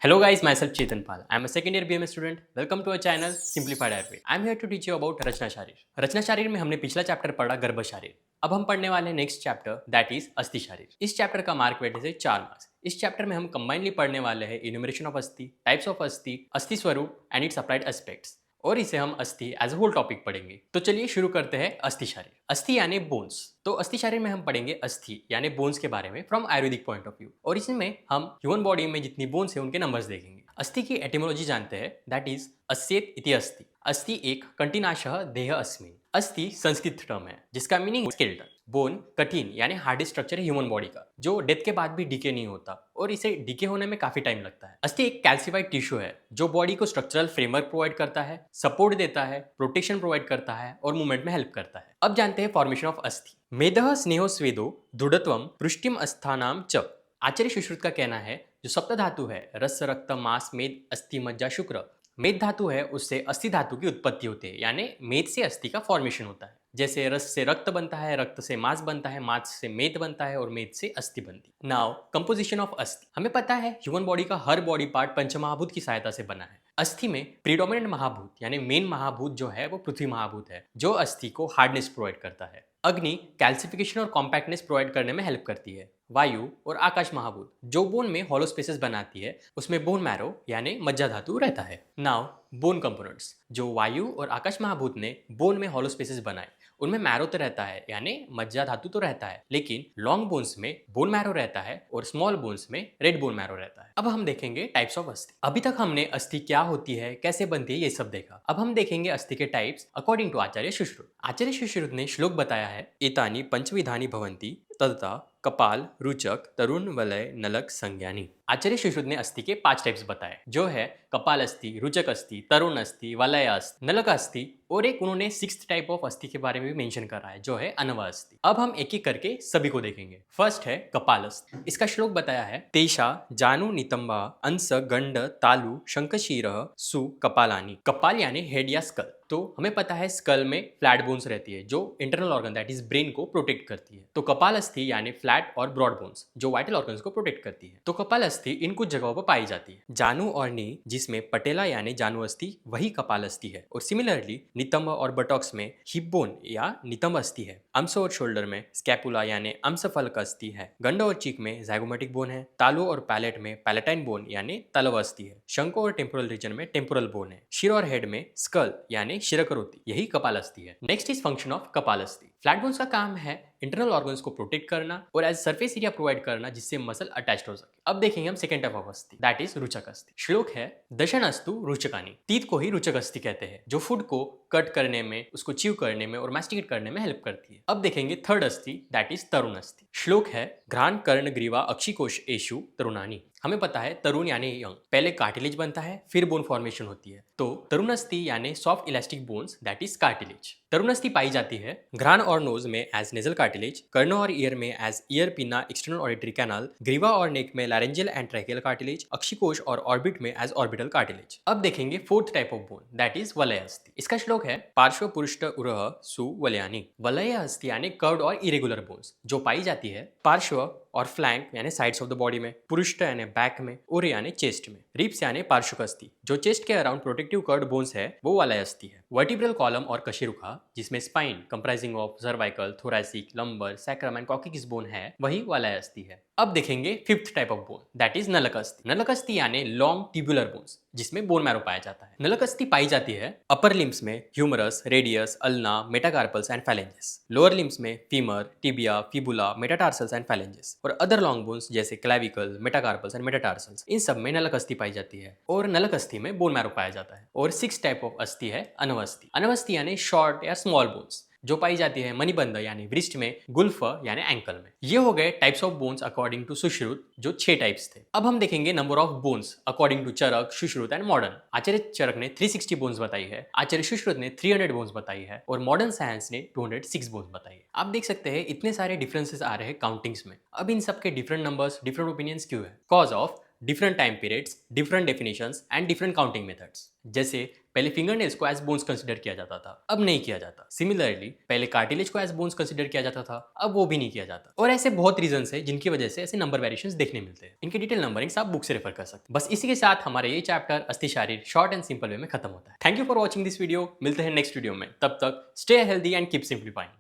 Hello guys, myself Chetan Pal. I'm a second year BMS student. Welcome to our channel Simplified Ayurveda. I'm here to teach you about रचना शारीर. रचना शारीर में हमने पिछला chapter पढ़ा गर्भ शारीर. अब हम पढ़ने वाले हैं नेक्स्ट चैप्टर दैट इज अस्थि शारीर. इस चैप्टर का मार्क वेटेज है 4 मार्क्स. इस चैप्टर में हम कंबाइनली पढ़ने वाले हैं इन्यूमरेशन ऑफ अस्थि, टाइप्स ऑफ अस्थि, अस्थि स्वरूप एंड इट्स अप्लाइड एस्पेक्ट्स. और इसे हम अस्थि एज अ होल टॉपिक पढ़ेंगे. तो चलिए शुरू करते हैं अस्थि शारीर. अस्थि यानी बोन्स. तो अस्थि शारीर में हम पढ़ेंगे अस्थि यानी बोन्स के बारे में from Ayurvedic point of view. और इसमें हम ह्यूमन बॉडी में जितनी बोन्स है उनके नंबर्स देखेंगे. अस्थि की एटिमोलॉजी जानते हैं दैट इज अस्येत इति अस्थि. अस्थि एक कंटिनाशः देह अस्मिन्. अस्थि संस्कृत टर्म है जिसका मीनिंग स्केलेटन. बोन कठिन यानी हार्ड स्ट्रक्चर है ह्यूमन बॉडी का जो डेथ के बाद भी डीके नहीं होता और इसे डीके होने में काफी टाइम लगता है. अस्थि एक कैल्सिफाइड टिश्यू है जो बॉडी को स्ट्रक्चरल फ्रेमवर्क प्रोवाइड करता है, सपोर्ट देता है, प्रोटेक्शन प्रोवाइड करता है और मूवमेंट में हेल्प करता है. अब जानते हैं फॉर्मेशन ऑफ अस्थि. मेदः स्नेहो स्वेदो दृढ़त्वम पृष्ठिम अस्थानाम च. आचार्य सुश्रुत का कहना है जो सप्त धातु है रस रक्त मांस मेद अस्थि मज्जा शुक्र. मेद धातु है उससे अस्थि धातु की उत्पत्ति होती है यानी मेद से अस्थि का फॉर्मेशन होता है. जैसे रस से रक्त बनता है, रक्त से मांस बनता है, मांस से मेद बनता है और मेद से अस्थि बनती है. नाउ कंपोजिशन ऑफ अस्थि. हमें पता है ह्यूमन बॉडी का हर बॉडी पार्ट पंचमहाभूत की सहायता से बना है. अस्थि में प्रीडोमिनेंट महाभूत यानी मेन महाभूत जो है वो पृथ्वी महाभूत है जो अस्थि को हार्डनेस प्रोवाइड करता है. अग्नि कैल्सिफिकेशन और कॉम्पैक्टनेस प्रोवाइड करने में हेल्प करती है. वायु और आकाश महाभूत जो बोन में हॉलो स्पेसेस बनाती है उसमें बोन मैरो यानी मज्जा धातु रहता है. Now bone components. जो वायु और आकाश महाभूत ने बोन में हॉलो स्पेसेस बनाए उनमें मैरो तो रहता है यानी मज्जा धातु तो रहता है, लेकिन लॉन्ग बोन्स में बोन मैरो रहता है और स्मॉल बोन्स में रेड बोन मैरो रहता है. अब हम देखेंगे टाइप्स ऑफ अस्थि. अभी तक हमने अस्थि क्या होती है, कैसे बनती है, ये सब देखा. अब हम देखेंगे अस्थि के टाइप्स अकॉर्डिंग टू आचार्य सुश्रुत. आचार्य सुश्रुत ने श्लोक बताया है एतानि पंचविधानि भवन्ति तथा कपाल रुचक तरुण वलय नलक संज्ञानी. आचार्य सुश्रुत ने अस्थि के 5 टाइप्स बताए जो है कपाल अस्थि, रुचक अस्थि, तरुण अस्थि, वलय अस्थि, नलक अस्थि और एक उन्होंने 6th टाइप ऑफ अस्थि के बारे में भी मेंशन करा है जो है अनवा अस्थि. अब हम एक एक करके सभी को देखेंगे. फर्स्ट है कपाल अस्थि. इसका श्लोक बताया है तेषा जानु नितंबा अंश गंड तालु शंखशीर सु कपालानी. कपाल यानी हेड या स्कल. तो हमें पता है स्कल में फ्लैट बोन्स रहती है जो internal organ that is brain को प्रोटेक्ट करती है. तो कपाल अस्थि यानी फ्लैट और ब्रॉड बोन्स जो वाइटल ऑर्गन्स को प्रोटेक्ट करती है. तो कपाल अस्थि इन कुछ जगहों पर पाई जाती है. जानू और नी जिसमें पटेला यानी जानू अस्थि वही कपाल अस्थि है. और सिमिलरली नितंब और बटॉक्स में हिप बोन या नितंब अस्थि है. अम्स और शोल्डर में स्कैपुला यानी अम्स फलक अस्थि है. गंड और चीक में ज़ाइगोमेटिक बोन है. तालु और पैलेट में पैलेटाइन बोन यानी तलव अस्थि है. शंख और टेम्पोरल रीजन में टेम्पोरल बोन है. शिर और हेड में स्कल यानी शिरकरोति यही कपाल अस्थि है. नेक्स्ट इज फंक्शन ऑफ कपाल अस्थि. फ्लैट बोन्स का काम है इंटरनल ऑर्गन्स को प्रोटेक्ट करना और एज सरफेस एरिया प्रोवाइड करना जिससे मसल अटैच्ड हो सके. अब देखेंगे हम सेकेंड टाइप ऑफ अस्थि दैट इज रुचक अस्थि. श्लोक है दशन अस्तु रुचकानी. तीत को ही रुचक अस्थि कहते हैं जो फूड को कट करने में, उसको च्यू करने में और मैस्टिकेट करने में हेल्प करती है. अब देखेंगे थर्ड अस्थि दैट इज तरुण अस्थि. श्लोक है घ्राण कर्ण ग्रीवा अक्षिकोश एशु तरुणानी. हमें पता है तरुण यानी यंग. पहले कार्टिलेज बनता है फिर बोन फॉर्मेशन होती है. तो तरुण अस्थि यानी soft elastic bones that is cartilage. तरुण अस्थि पाई जाती है घ्राण और नोज में एज नेजल कार्टिलेज, कर्ण और ईयर में as ear pinna external auditory canal, ग्रीवा और नेक में लैरेंजियल एंड ट्रैकियल कार्टिलेज, अक्षिकोश और ऑर्बिट में एज ऑर्बिटल कार्टिलेज. अब देखेंगे fourth type of bone that is वलय अस्थि. इसका श्लोक है पार्श्व पुरुष्ट उरह सु वलयानी. वलय अस्थि यानी कर्व्ड और इरेगुलर बोन्स जो पाई जाती है पार्श्व और फ्लैंक यानी साइड्स ऑफ द बॉडी में, पुरुष्ट यानी बैक में, उर यानी चेस्ट में, रिप्स यानी पार्श्व अस्थि जो चेस्ट के अराउंड प्रोटेक्टिव कर्व्ड बोन्स है वो वलय अस्थि है. वर्टिब्रल कॉलम और कशेरुका जिसमें spine comprising of cervical, thoracic, lumbar, sacrum and coccyx bone है वही वलय अस्थि है. अब देखेंगे fifth type of bone that is नलक अस्थि. नलक अस्थि यानी लॉन्ग ट्यूबुलर बोन्स जिसमें बोन मैरो पाया जाता है. नलक अस्थि पाई जाती है अपर लिम्स में humerus, radius, ulna, metacarpals and phalanges. Lower limbs में femur, tibia, fibula, metatarsals and phalanges और अदर लॉन्ग बोन्स जैसे क्लैविकल, मेटाकार्पल्स एंड मेटाटार्सल्स इन सब में नलक अस्थि पाई जाती है. और नलक अस्थि में बोन मैरो पाया जाता है. और 6 टाइप ऑफ अस्थि है अनवस्थि. अनवस्थि यानी शॉर्ट या स्मॉल बोन्स जो पाई जाती है मणिबंध यानी वृष्ट में, गुल्फ यानी एंकल में. ये हो गए types of bones according to Sushruta जो 6 टाइप्स थे. अब हम देखेंगे number of bones according to Charak, Sushruta and modern. Acharya Charak ने 360 बोन्स बताई है, आचार्य सुश्रुत ने 300 बोन्स बताई है और मॉडर्न साइंस ने 206 बोन्स बताई है. आप देख सकते हैं इतने सारे डिफरेंसेस आ रहे हैं काउंटिंग्स में. अब इन सब के डिफरेंट नंबर्स, डिफरेंट ओपिनियंस क्यों है? Cause of different time periods, different definitions and different counting methods. जैसे पहले फिंगरनेल्स को एज बोन्स कंसिडर किया जाता था, अब नहीं किया जाता। सिमिलरली पहले कार्टिलेज को एज बोन्स कंसिडर किया जाता था, अब वो भी नहीं किया जाता। और ऐसे बहुत रीजंस है जिनकी वजह से ऐसे नंबर वेरिएशंस देखने मिलते हैं। इनके डिटेल नंबरिंग्स आप बुक से रेफर कर सकते हैं। बस इसी के साथ हमारा ये चैप्टर अस्थि शारीर शॉर्ट एंड सिंपल वे में खत्म होता है। Thank you for watching this video. मिलते हैं नेक्स्ट वीडियो में, तब तक stay healthy and keep simplifying.